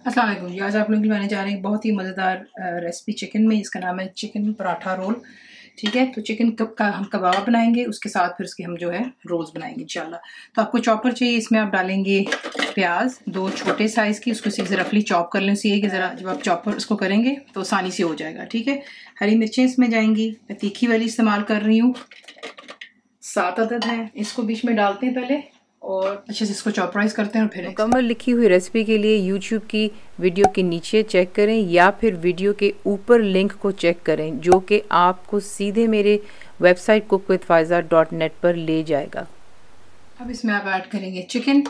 अस्सलाम वालेकुम जी। आज आप लोगों के लिए बनाने जा रहे हैं बहुत ही मज़ेदार रेसिपी चिकन में। इसका नाम है चिकन पराठा रोल। ठीक है, तो चिकन का हम कबाब बनाएंगे, उसके साथ फिर उसके हम जो है रोल्स बनाएंगे इंशाल्लाह। तो आपको चॉपर चाहिए, इसमें आप डालेंगे प्याज 2 छोटे साइज़ की, उसको सीधे रफली चॉप कर लें। उसे ये कि ज़रा जब आप चॉपर उसको करेंगे तो आसानी से हो जाएगा। ठीक है, हरी मिर्चें इसमें जाएंगी, मैं तीखी वाली इस्तेमाल कर रही हूँ, 7 अदद है। इसको बीच में डालते हैं पहले और अच्छे से इसको चॉपराइज करते हैं और फिर मुकम्मल लिखी हुई रेसिपी के लिए यूट्यूब की वीडियो के नीचे चेक करें या फिर वीडियो के ऊपर लिंक को चेक करें जो कि आपको सीधे मेरे वेबसाइट cookWithFaiza.net पर ले जाएगा। अब इसमें आप ऐड करेंगे चिकन।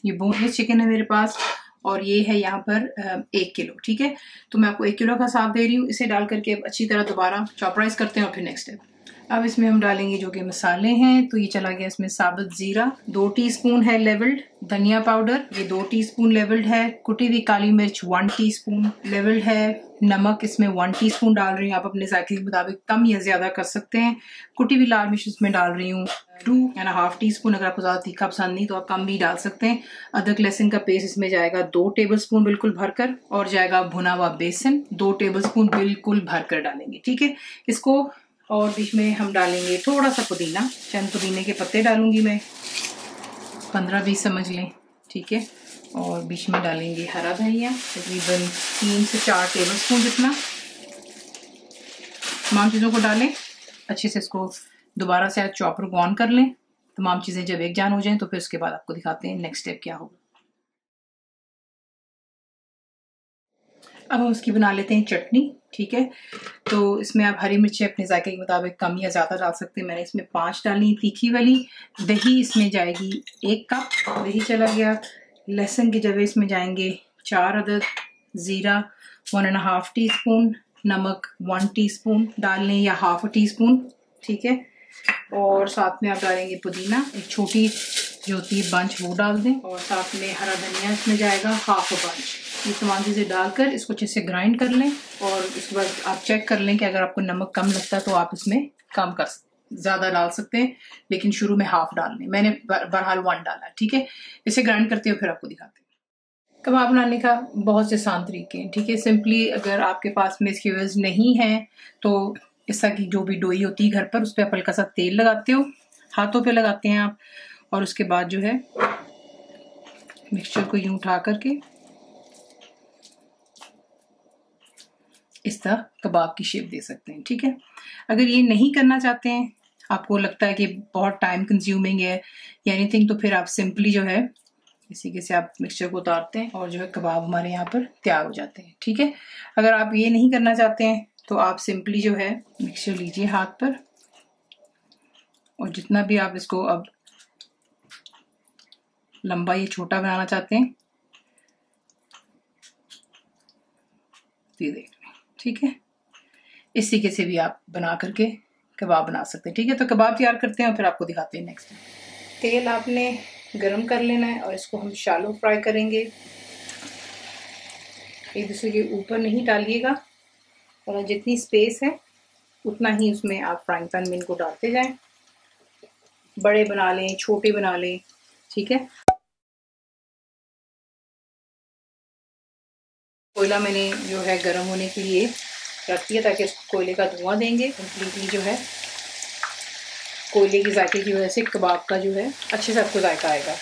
ये बोनलेस चिकन है मेरे पास और ये है यहाँ पर 1 किलो। ठीक है, तो मैं आपको 1 किलो का हिसाब दे रही हूँ। इसे डाल करके अच्छी तरह दोबारा चॉपराइज करते हैं और फिर नेक्स्ट स्टेप। अब इसमें हम डालेंगे जो कि मसाले हैं। तो ये चला गया इसमें साबुत जीरा 2 टीस्पून है लेवल्ड, धनिया पाउडर ये 2 टीस्पून लेवल्ड है, कुटी हुई काली मिर्च 1 टीस्पून लेवल्ड है, नमक इसमें 1 टीस्पून डाल रही हूँ। आप अपने जायके के मुताबिक कम या ज्यादा कर सकते हैं। कुटी हुई लाल मिर्च इसमें डाल रही हूँ 2.5 टीस्पून। अगर आपको ज्यादा तीखा पसंद नहीं तो आप कम भी डाल सकते हैं। अदरक लहसुन का पेस्ट इसमें जाएगा 2 टेबलस्पून बिल्कुल भरकर, और जाएगा भुना हुआ बेसन 2 टेबलस्पून बिल्कुल भरकर डालेंगे। ठीक है, इसको और बीच में हम डालेंगे थोड़ा सा पुदीना, चंद पुदीने के पत्ते डालूंगी मैं, 15-20 समझ लें। ठीक है, और बीच में डालेंगे हरा धनिया तकरीबन 3 से 4 टेबलस्पून जितना। तमाम चीज़ों को डालें अच्छे से, इसको दोबारा से चॉपर को ऑन कर लें। तमाम चीज़ें जब एक जान हो जाएं तो फिर उसके बाद आपको दिखाते हैं नेक्स्ट स्टेप क्या होगा। अब हम उसकी बना लेते हैं चटनी। ठीक है, तो इसमें आप हरी मिर्ची अपने जायके के मुताबिक कम या ज़्यादा डाल सकते हैं। मैंने इसमें 5 डाली तीखी वाली। दही इसमें जाएगी 1 कप, दही चला गया। लहसुन की जगह इसमें जाएंगे 4 अदद, ज़ीरा 1.5 टीस्पून, नमक 1 टीस्पून डाल लें या 1/2 टीस्पून। ठीक है, और साथ में आप डालेंगे पुदीना, एक छोटी जो होती है बंच वो डाल दें, और साथ में हरा धनिया इसमें जाएगा 1/2 बंच। ये तमाम चीज़ें डालकर इसको अच्छे से ग्राइंड कर लें, और उसके बाद आप चेक कर लें कि अगर आपको नमक कम लगता है तो आप इसमें कम कर ज़्यादा डाल सकते हैं, लेकिन शुरू में 1/2 डाल लें। मैंने बहरहाल 1 डाला। ठीक है, इसे ग्राइंड करते हुए फिर आपको दिखाते हैं। कबाब बनाने का बहुत से आसान तरीके हैं। ठीक है, सिंपली अगर आपके पास में स्क्यूअर्स नहीं है तो इस तरह की जो भी डोई होती है घर पर, उस पर आप हल्का सा तेल लगाते हो, हाथों पे लगाते हैं आप, और उसके बाद जो है मिक्सचर को यूं उठा करके इस तरह कबाब की शेप दे सकते हैं। ठीक है, अगर ये नहीं करना चाहते हैं, आपको लगता है कि बहुत टाइम कंज्यूमिंग है या एनीथिंग, तो फिर आप सिंपली जो है इसी के से आप मिक्सचर को उतारते हैं और जो है कबाब हमारे यहाँ पर तैयार हो जाते हैं। ठीक है, अगर आप ये नहीं करना चाहते हैं तो आप सिंपली जो है मिक्सचर लीजिए हाथ पर, और जितना भी आप इसको अब लंबा या छोटा बनाना चाहते हैं ये देख लें। ठीक है, इस तरीके से भी आप बना करके कबाब बना सकते हैं। ठीक है, तो कबाब तैयार करते हैं और फिर आपको दिखाते हैं नेक्स्ट। तेल आपने गरम कर लेना है और इसको हम शैलो फ्राई करेंगे। एक दूसरे के ऊपर नहीं डालिएगा, और जितनी स्पेस है उतना ही उसमें आप फ्राइंग पैन में इनको डालते जाएं। बड़े बना लें, छोटे बना लें। ठीक है, कोयला मैंने जो है गर्म होने के लिए रख दिया ताकि उसको कोयले का धुआं देंगे। कम्प्लीटली जो है कोयले की जायके की वजह से कबाब का जो है अच्छे से आपको जायका आएगा।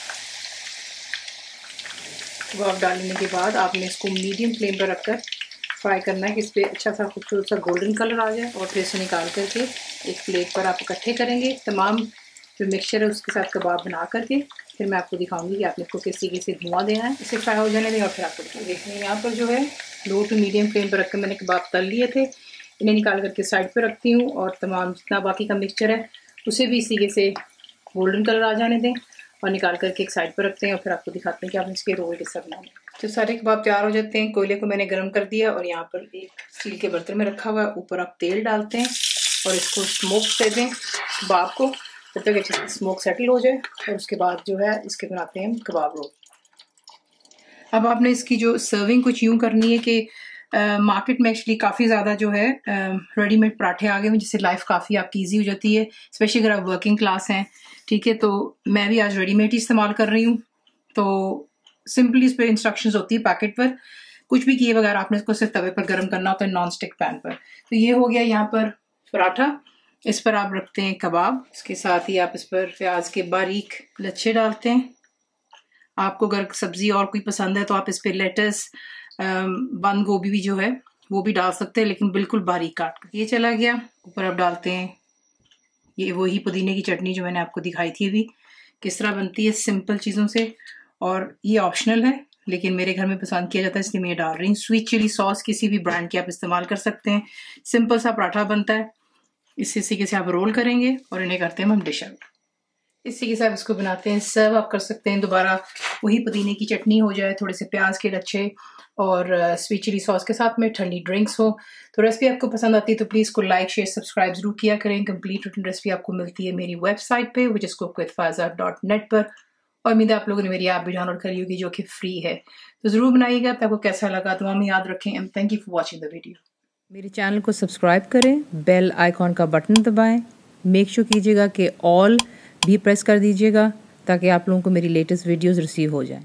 कबाब डालने के बाद आपने इसको मीडियम फ्लेम पर रखकर फ्राई करना है कि इस पर अच्छा सा खूबसूरत सा गोल्डन कलर आ जाए, और फिर इसे निकाल करके एक प्लेट पर आप इकट्ठे करेंगे। तमाम जो मिक्सचर है उसके साथ कबाब बना करके फिर मैं आपको दिखाऊंगी कि आपने इसको किस तरीके से धुआं देना है। इसे फ्राई हो जाने दें और फिर आपको देखिए यहाँ पर जो है लो टू मीडियम फ्लेम पर रखकर मैंने कबाब तल लिए थे। इन्हें निकाल करके साइड पर रखती हूँ, और तमाम जितना बाकी का मिक्सचर है उसे भी इसी से गोल्डन कलर आ जाने दें और निकाल करके एक साइड पर रखते हैं, और फिर आपको दिखाते हैं कि आप इसके रोल किस तरह बनाने। तो सारे कबाब तैयार हो जाते हैं। कोयले को मैंने गर्म कर दिया और यहाँ पर एक स्टील के बर्तन में रखा हुआ है, ऊपर आप तेल डालते हैं और इसको स्मोक दे दें कबाब को जब तक अच्छे से स्मोक सेटल हो जाए, और उसके बाद जो है इसके बनाते हैं कबाब रोल। अब आपने इसकी जो सर्विंग कुछ यूँ करनी है कि मार्केट में एक्चुअली काफ़ी ज़्यादा जो है रेडीमेड पराठे आ गए हैं, जिससे लाइफ काफ़ी आपकी ईजी हो जाती है, स्पेशली अगर आप वर्किंग क्लास हैं। ठीक है, तो मैं भी आज रेडीमेड ही इस्तेमाल कर रही हूँ। तो सिंपली इस पर इंस्ट्रक्शंस होती है पैकेट पर कुछ भी किए बगैर आपने इसको सिर्फ तवे पर गर्म करना होता है, नॉन स्टिक पैन पर। तो ये हो गया यहाँ पर पराठा। इस पर आप रखते हैं कबाब, इसके साथ ही आप इस पर प्याज के बारीक लच्छे डालते हैं। आपको अगर सब्जी और कोई पसंद है तो आप इस पर लेटस, बंद गोभी भी जो है वो भी डाल सकते हैं, लेकिन बिल्कुल बारीक काट कर। ये चला गया। ऊपर आप डालते हैं ये वही पुदीने की चटनी जो मैंने आपको दिखाई थी अभी, किस तरह बनती है सिंपल चीज़ों से। और ये ऑप्शनल है, लेकिन मेरे घर में पसंद किया जाता है इसलिए मैं ये डाल रही हूँ। स्वीट चिली सॉस किसी भी ब्रांड की आप इस्तेमाल कर सकते हैं। सिंपल सा पराठा बनता है। इसी तरीके से आप रोल करेंगे और इन्हें करते हैं हम डिश आउट। इस तरीके से आप इसको बनाते हैं, सर्व आप कर सकते हैं। दोबारा वही पुदीने की चटनी हो जाए, थोड़े से प्याज के लच्छे और स्वीट चिली सॉस के साथ में ठंडी ड्रिंक्स हो। तो रेसिपी आपको पसंद आती है तो प्लीज़ को लाइक शेयर सब्सक्राइब जरूर किया करें। कंप्लीट रिटन रेसिपी आपको मिलती है मेरी वेबसाइट पे विच इज़ cookWithFaiza.net पर। और उम्मीद है आप लोगों ने मेरी ऐप भी डाउनलोड करी होगी जो कि फ्री है। तो ज़रूर बनाइएगा। आपको कैसा लगा तो हमें याद रखें। And thank you for watching the video. मेरे चैनल को सब्सक्राइब करें, बेल आइकॉन का बटन दबाएं, मेक श्योर कीजिएगा कि ऑल भी प्रेस कर दीजिएगा ताकि आप लोगों को मेरी लेटेस्ट वीडियोस रिसीव हो जाएं।